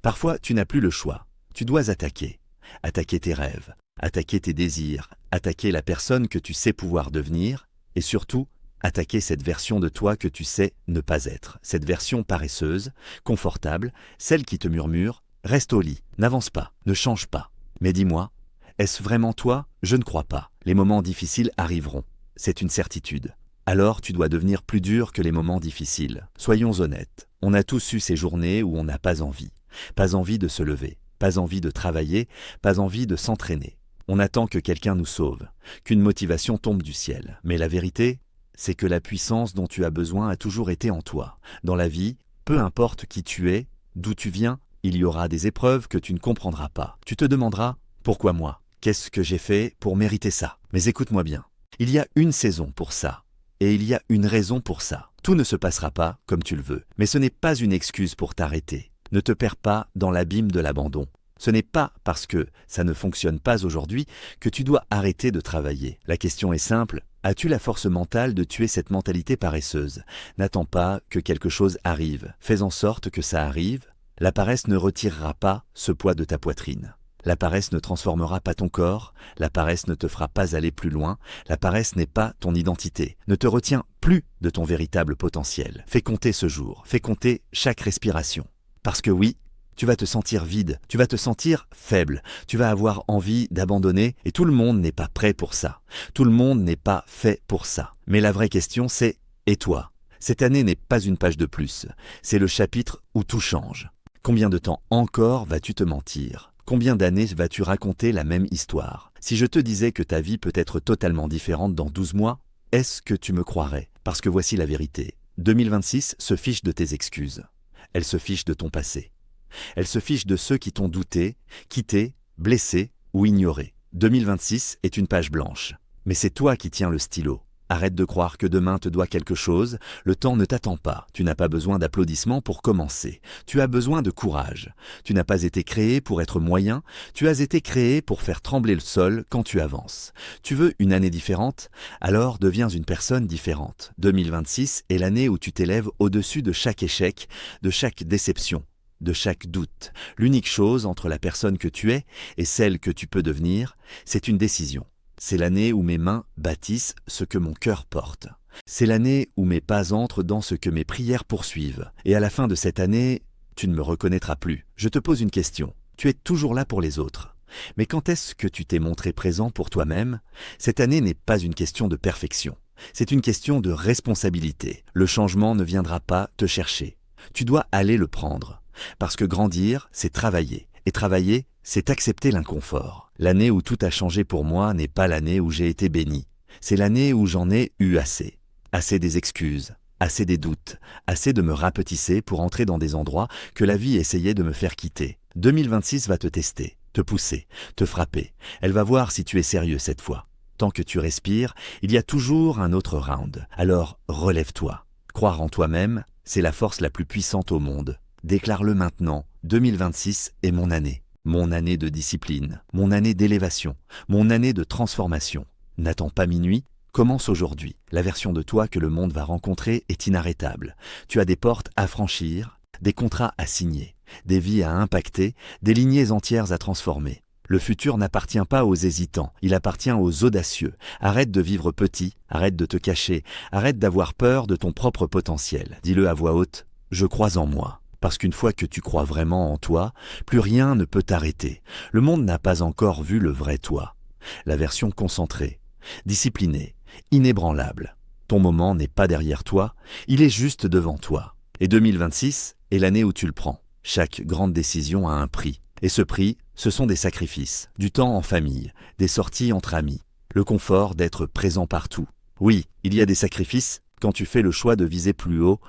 Parfois, tu n'as plus le choix. Tu dois attaquer. Attaquer tes rêves, attaquer tes désirs, attaquer la personne que tu sais pouvoir devenir, et surtout, attaquer cette version de toi que tu sais ne pas être, cette version paresseuse, confortable, celle qui te murmure « Reste au lit, n'avance pas, ne change pas ». Mais dis-moi, est-ce vraiment toi? Je ne crois pas. Les moments difficiles arriveront, c'est une certitude. Alors tu dois devenir plus dur que les moments difficiles. Soyons honnêtes, on a tous eu ces journées où on n'a pas envie. Pas envie de se lever, pas envie de travailler, pas envie de s'entraîner. On attend que quelqu'un nous sauve, qu'une motivation tombe du ciel. Mais la vérité, c'est que la puissance dont tu as besoin a toujours été en toi. Dans la vie, peu importe qui tu es, d'où tu viens, il y aura des épreuves que tu ne comprendras pas. Tu te demanderas « Pourquoi moi? Qu'est-ce que j'ai fait pour mériter ça ?» Mais écoute-moi bien, il y a une saison pour ça, et il y a une raison pour ça. Tout ne se passera pas comme tu le veux, mais ce n'est pas une excuse pour t'arrêter. Ne te perds pas dans l'abîme de l'abandon. Ce n'est pas parce que ça ne fonctionne pas aujourd'hui que tu dois arrêter de travailler. La question est simple, as-tu la force mentale de tuer cette mentalité paresseuse? N'attends pas que quelque chose arrive. Fais en sorte que ça arrive. La paresse ne retirera pas ce poids de ta poitrine. La paresse ne transformera pas ton corps, la paresse ne te fera pas aller plus loin, la paresse n'est pas ton identité, ne te retiens plus de ton véritable potentiel. Fais compter ce jour, fais compter chaque respiration. Parce que oui, tu vas te sentir vide, tu vas te sentir faible, tu vas avoir envie d'abandonner et tout le monde n'est pas prêt pour ça. Tout le monde n'est pas fait pour ça. Mais la vraie question c'est « Et toi ?» Cette année n'est pas une page de plus, c'est le chapitre où tout change. Combien de temps encore vas-tu te mentir ? Combien d'années vas-tu raconter la même histoire? Si je te disais que ta vie peut être totalement différente dans 12 mois, est-ce que tu me croirais? Parce que voici la vérité. 2026 se fiche de tes excuses. Elle se fiche de ton passé. Elle se fiche de ceux qui t'ont douté, quitté, blessé ou ignoré. 2026 est une page blanche. Mais c'est toi qui tiens le stylo. Arrête de croire que demain te doit quelque chose, le temps ne t'attend pas. Tu n'as pas besoin d'applaudissements pour commencer. Tu as besoin de courage. Tu n'as pas été créé pour être moyen, tu as été créé pour faire trembler le sol quand tu avances. Tu veux une année différente? Alors deviens une personne différente. 2026 est l'année où tu t'élèves au-dessus de chaque échec, de chaque déception, de chaque doute. L'unique chose entre la personne que tu es et celle que tu peux devenir, c'est une décision. C'est l'année où mes mains bâtissent ce que mon cœur porte. C'est l'année où mes pas entrent dans ce que mes prières poursuivent. Et à la fin de cette année, tu ne me reconnaîtras plus. Je te pose une question. Tu es toujours là pour les autres. Mais quand est-ce que tu t'es montré présent pour toi-même? Cette année n'est pas une question de perfection. C'est une question de responsabilité. Le changement ne viendra pas te chercher. Tu dois aller le prendre. Parce que grandir, c'est travailler. Et travailler, c'est accepter l'inconfort. L'année où tout a changé pour moi n'est pas l'année où j'ai été béni. C'est l'année où j'en ai eu assez. Assez des excuses, assez des doutes, assez de me rapetisser pour entrer dans des endroits que la vie essayait de me faire quitter. 2026 va te tester, te pousser, te frapper. Elle va voir si tu es sérieux cette fois. Tant que tu respires, il y a toujours un autre round. Alors relève-toi. Croire en toi-même, c'est la force la plus puissante au monde. Déclare-le maintenant, 2026 est mon année de discipline, mon année d'élévation, mon année de transformation. N'attends pas minuit, commence aujourd'hui. La version de toi que le monde va rencontrer est inarrêtable. Tu as des portes à franchir, des contrats à signer, des vies à impacter, des lignées entières à transformer. Le futur n'appartient pas aux hésitants, il appartient aux audacieux. Arrête de vivre petit, arrête de te cacher, arrête d'avoir peur de ton propre potentiel. Dis-le à voix haute, je crois en moi. Parce qu'une fois que tu crois vraiment en toi, plus rien ne peut t'arrêter. Le monde n'a pas encore vu le vrai toi. La version concentrée, disciplinée, inébranlable. Ton moment n'est pas derrière toi, il est juste devant toi. Et 2026 est l'année où tu le prends. Chaque grande décision a un prix. Et ce prix, ce sont des sacrifices, du temps en famille, des sorties entre amis, le confort d'être présent partout. Oui, il y a des sacrifices. Quand tu fais le choix de viser plus haut,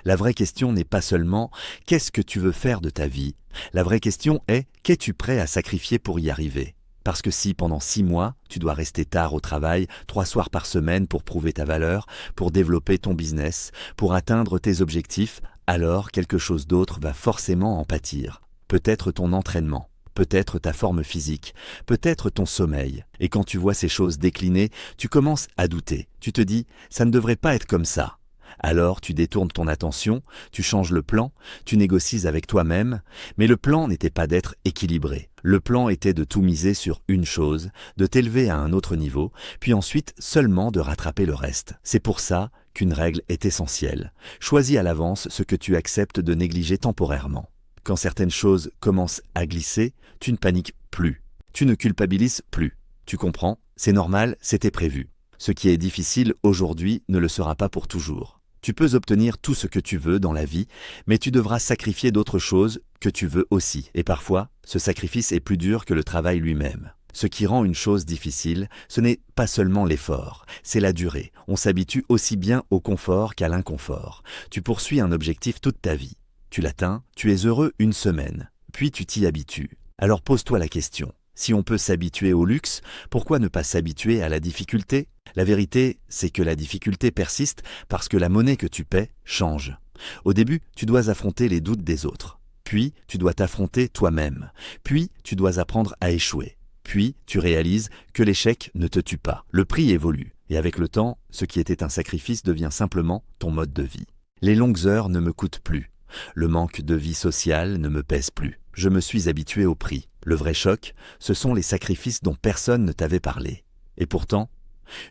la vraie question n'est pas seulement « qu'est-ce que tu veux faire de ta vie ?» La vraie question est « qu'es-tu prêt à sacrifier pour y arriver ?» Parce que si pendant 6 mois, tu dois rester tard au travail, 3 soirs par semaine pour prouver ta valeur, pour développer ton business, pour atteindre tes objectifs, alors quelque chose d'autre va forcément en pâtir. Peut-être ton entraînement. Peut-être ta forme physique, peut-être ton sommeil. Et quand tu vois ces choses décliner, tu commences à douter. Tu te dis, ça ne devrait pas être comme ça. Alors tu détournes ton attention, tu changes le plan, tu négocies avec toi-même, mais le plan n'était pas d'être équilibré. Le plan était de tout miser sur une chose, de t'élever à un autre niveau, puis ensuite seulement de rattraper le reste. C'est pour ça qu'une règle est essentielle. Choisis à l'avance ce que tu acceptes de négliger temporairement. Quand certaines choses commencent à glisser, tu ne paniques plus. Tu ne culpabilises plus. Tu comprends, c'est normal, c'était prévu. Ce qui est difficile aujourd'hui ne le sera pas pour toujours. Tu peux obtenir tout ce que tu veux dans la vie, mais tu devras sacrifier d'autres choses que tu veux aussi. Et parfois, ce sacrifice est plus dur que le travail lui-même. Ce qui rend une chose difficile, ce n'est pas seulement l'effort, c'est la durée. On s'habitue aussi bien au confort qu'à l'inconfort. Tu poursuis un objectif toute ta vie. Tu l'atteins, tu es heureux une semaine, puis tu t'y habitues. Alors pose-toi la question. Si on peut s'habituer au luxe, pourquoi ne pas s'habituer à la difficulté? La vérité, c'est que la difficulté persiste parce que la monnaie que tu paies change. Au début, tu dois affronter les doutes des autres. Puis, tu dois t'affronter toi-même. Puis, tu dois apprendre à échouer. Puis, tu réalises que l'échec ne te tue pas. Le prix évolue. Et avec le temps, ce qui était un sacrifice devient simplement ton mode de vie. Les longues heures ne me coûtent plus. Le manque de vie sociale ne me pèse plus. Je me suis habitué au prix. Le vrai choc, ce sont les sacrifices dont personne ne t'avait parlé. Et pourtant,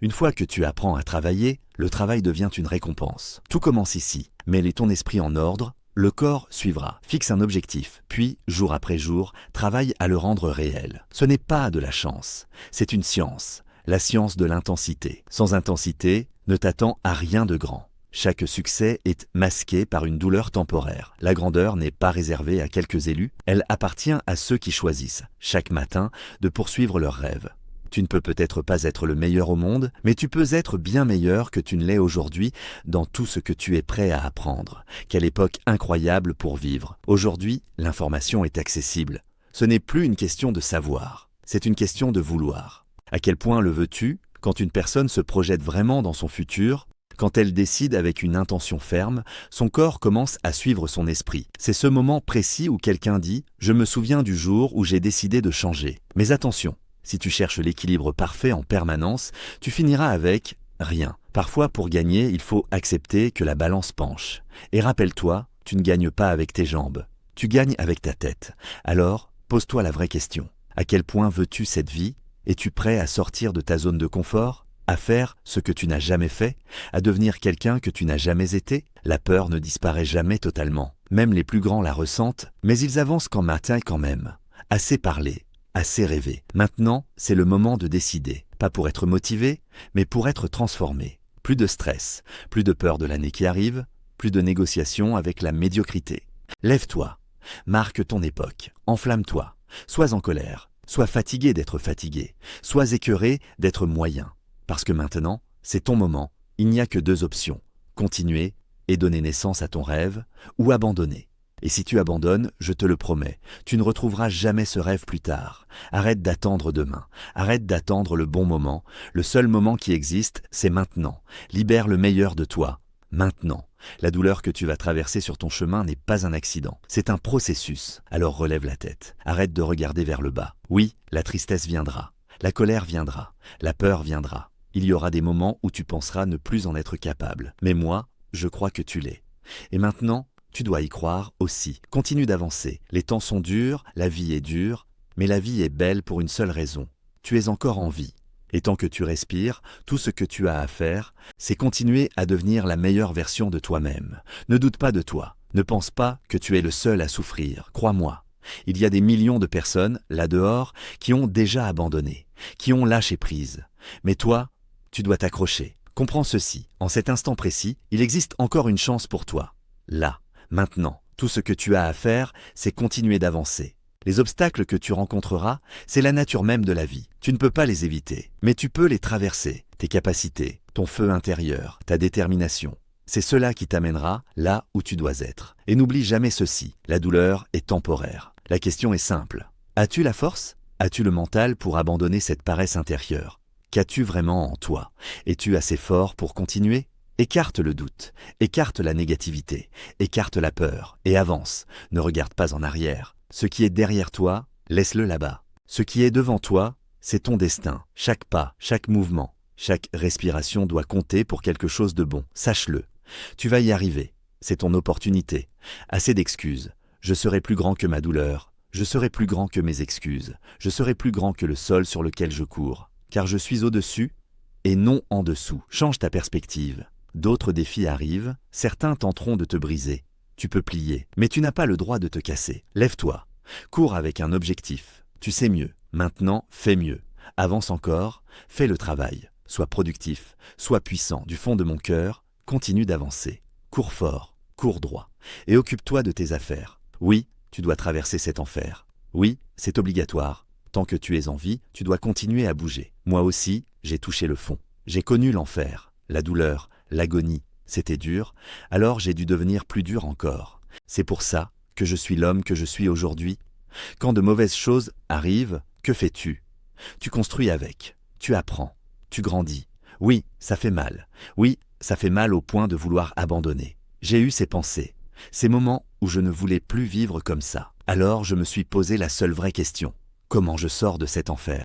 une fois que tu apprends à travailler, le travail devient une récompense. Tout commence ici. Mets ton esprit en ordre, le corps suivra. Fixe un objectif, puis, jour après jour, travaille à le rendre réel. Ce n'est pas de la chance, c'est une science. La science de l'intensité. Sans intensité, ne t'attends à rien de grand. Chaque succès est masqué par une douleur temporaire. La grandeur n'est pas réservée à quelques élus, elle appartient à ceux qui choisissent, chaque matin, de poursuivre leurs rêves. Tu ne peux peut-être pas être le meilleur au monde, mais tu peux être bien meilleur que tu ne l'es aujourd'hui dans tout ce que tu es prêt à apprendre. Quelle époque incroyable pour vivre. Aujourd'hui, l'information est accessible. Ce n'est plus une question de savoir, c'est une question de vouloir. À quel point le veux-tu? Quand une personne se projette vraiment dans son futur, quand elle décide avec une intention ferme, son corps commence à suivre son esprit. C'est ce moment précis où quelqu'un dit « Je me souviens du jour où j'ai décidé de changer ». Mais attention, si tu cherches l'équilibre parfait en permanence, tu finiras avec rien. Parfois, pour gagner, il faut accepter que la balance penche. Et rappelle-toi, tu ne gagnes pas avec tes jambes, tu gagnes avec ta tête. Alors, pose-toi la vraie question. À quel point veux-tu cette vie? Es-tu prêt à sortir de ta zone de confort? À faire ce que tu n'as jamais fait, à devenir quelqu'un que tu n'as jamais été? La peur ne disparaît jamais totalement. Même les plus grands la ressentent, mais ils avancent quand même. Assez parlé, assez rêvé. Maintenant, c'est le moment de décider. Pas pour être motivé, mais pour être transformé. Plus de stress, plus de peur de l'année qui arrive, plus de négociations avec la médiocrité. Lève-toi, marque ton époque, enflamme-toi, sois en colère, sois fatigué d'être fatigué, sois écœuré d'être moyen. Parce que maintenant, c'est ton moment, il n'y a que deux options, continuer et donner naissance à ton rêve, ou abandonner. Et si tu abandonnes, je te le promets, tu ne retrouveras jamais ce rêve plus tard. Arrête d'attendre demain, arrête d'attendre le bon moment, le seul moment qui existe, c'est maintenant. Libère le meilleur de toi, maintenant. La douleur que tu vas traverser sur ton chemin n'est pas un accident, c'est un processus. Alors relève la tête, arrête de regarder vers le bas. Oui, la tristesse viendra, la colère viendra, la peur viendra. Il y aura des moments où tu penseras ne plus en être capable. Mais moi, je crois que tu l'es. Et maintenant, tu dois y croire aussi. Continue d'avancer. Les temps sont durs, la vie est dure, mais la vie est belle pour une seule raison. Tu es encore en vie. Et tant que tu respires, tout ce que tu as à faire, c'est continuer à devenir la meilleure version de toi-même. Ne doute pas de toi. Ne pense pas que tu es le seul à souffrir. Crois-moi. Il y a des millions de personnes, là dehors, qui ont déjà abandonné, qui ont lâché prise. Mais toi, tu dois t'accrocher. Comprends ceci. En cet instant précis, il existe encore une chance pour toi. Là, maintenant, tout ce que tu as à faire, c'est continuer d'avancer. Les obstacles que tu rencontreras, c'est la nature même de la vie. Tu ne peux pas les éviter, mais tu peux les traverser. Tes capacités, ton feu intérieur, ta détermination. C'est cela qui t'amènera là où tu dois être. Et n'oublie jamais ceci, la douleur est temporaire. La question est simple. As-tu la force? As-tu le mental pour abandonner cette paresse intérieure? Qu'as-tu vraiment en toi? Es-tu assez fort pour continuer? Écarte le doute, écarte la négativité, écarte la peur et avance. Ne regarde pas en arrière. Ce qui est derrière toi, laisse-le là-bas. Ce qui est devant toi, c'est ton destin. Chaque pas, chaque mouvement, chaque respiration doit compter pour quelque chose de bon. Sache-le. Tu vas y arriver. C'est ton opportunité. Assez d'excuses. Je serai plus grand que ma douleur. Je serai plus grand que mes excuses. Je serai plus grand que le sol sur lequel je cours. Car je suis au-dessus et non en dessous. Change ta perspective. D'autres défis arrivent. Certains tenteront de te briser. Tu peux plier, mais tu n'as pas le droit de te casser. Lève-toi. Cours avec un objectif. Tu sais mieux. Maintenant, fais mieux. Avance encore. Fais le travail. Sois productif. Sois puissant. Du fond de mon cœur, continue d'avancer. Cours fort. Cours droit. Et occupe-toi de tes affaires. Oui, tu dois traverser cet enfer. Oui, c'est obligatoire. Tant que tu es en vie, tu dois continuer à bouger. Moi aussi, j'ai touché le fond. J'ai connu l'enfer, la douleur, l'agonie. C'était dur, alors j'ai dû devenir plus dur encore. C'est pour ça que je suis l'homme que je suis aujourd'hui. Quand de mauvaises choses arrivent, que fais-tu? Tu construis avec, tu apprends, tu grandis. Oui, ça fait mal. Oui, ça fait mal au point de vouloir abandonner. J'ai eu ces pensées, ces moments où je ne voulais plus vivre comme ça. Alors je me suis posé la seule vraie question. Comment je sors de cet enfer?